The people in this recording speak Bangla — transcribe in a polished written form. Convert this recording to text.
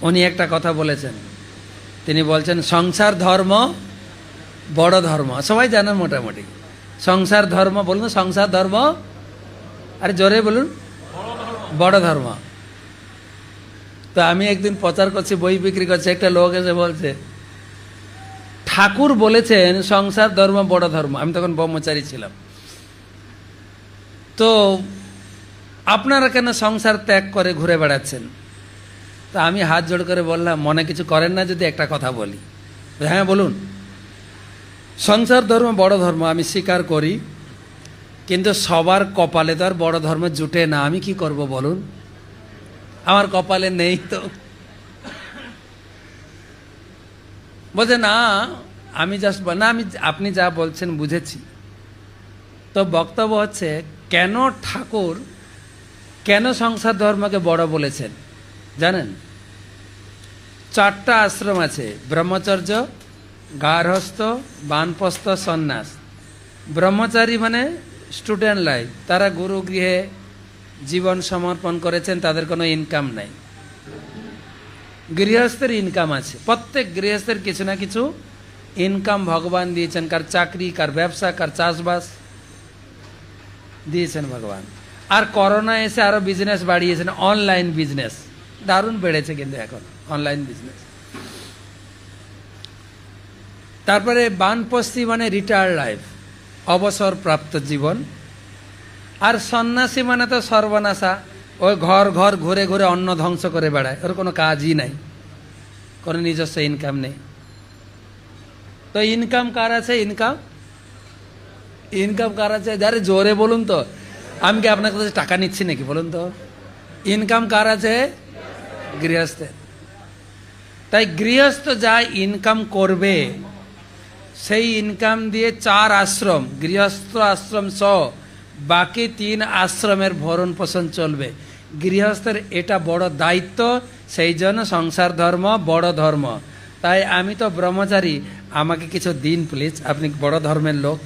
উনি একটা কথা বলেছেন, তিনি বলছেন সংসার ধর্ম বড় ধর্ম। সবাই জানেন মোটামুটি সংসার ধর্ম, বলুন সংসার ধর্ম, আরে জোরে বলুন বড় ধর্ম। তো আমি একদিন প্রচার করছি, বই বিক্রি করছি, একটা লোক এসে বলছে ঠাকুর বলেছেন সংসার ধর্ম বড় ধর্ম। আমি তখন ব্রহ্মচারী ছিলাম। তো আপনারা কেন সংসার ত্যাগ করে ঘুরে বেড়াচ্ছেন? তা আমি হাত জোড় করে বললাম, মনে কিছু করেন না যদি একটা কথা বলি? হ্যাঁ বলুন। সংসার ধর্ম বড় ধর্ম আমি স্বীকার করি, কিন্তু সবার কপালে তো আর বড় ধর্ম জুটে না। আমি কি করব বলুন? আমার কপালে নেই তো। বলছে না আমি জাস্ট না, আমি আপনি যা বলছেন বুঝেছি। তো বক্তব্য হচ্ছে কেন ঠাকুর কেন সংসার ধর্মকে বড় বলেছেন জানেন? 4টা আশ্রম আছে, ব্রহ্মচর্য, গার্হস্থ, বানপ্রস্থ, সন্ন্যাস। ব্রহ্মচারী মানে স্টুডেন্ট লাইফ, তারা গুরু গৃহে জীবন সমর্পণ করেছেন, তাদের কোনো ইনকাম নাই। গৃহস্থের ইনকাম আছে, প্রত্যেক গৃহস্থের কিছু না কিছু ইনকাম ভগবান দিয়েছেন, কার চাকরি, কার ব্যবসা, কার চাষবাস দিয়েছেন ভগবান। আর করোনা এসে আরো বিজনেস বাড়িয়েছেন, অনলাইন বিজনেস দারুণ বেড়েছে কিন্তু এখন অনলাইন বিজনেস। তারপরে বানপ্রস্থি মানে রিটায়ার্ড লাইফ, অবসর প্রাপ্ত জীবন। আর সন্ন্যাসী মানে তো সর্বনাশা, ওই ঘর ঘর ঘুরে ঘুরে অন্ন ধ্বংস করে বেড়ায়, ওর কোনো কাজই নাই, কোনো নিজস্ব ইনকাম নেই। তো ইনকাম কার আছে? ইনকাম কার আছে? যারে জোরে বলুন তো, আমি কি আপনার কাছে টাকা নিচ্ছি নাকি বলুন তো? ইনকাম কার আছে? গৃহস্থের। তাই গৃহস্থ যা ইনকাম করবে সেই ইনকাম দিয়ে 4 আশ্রম, গৃহস্থ আশ্রম সহ বাকি 3 আশ্রমের ভরণ পোষণ চলবে। গৃহস্থের এটা বড় দায়িত্ব, সেই জন্য সংসার ধর্ম বড় ধর্ম। তাই আমি তো ব্রহ্মচারী, আমাকে কিছু দিন প্লিজ, আপনি বড় ধর্মের লোক।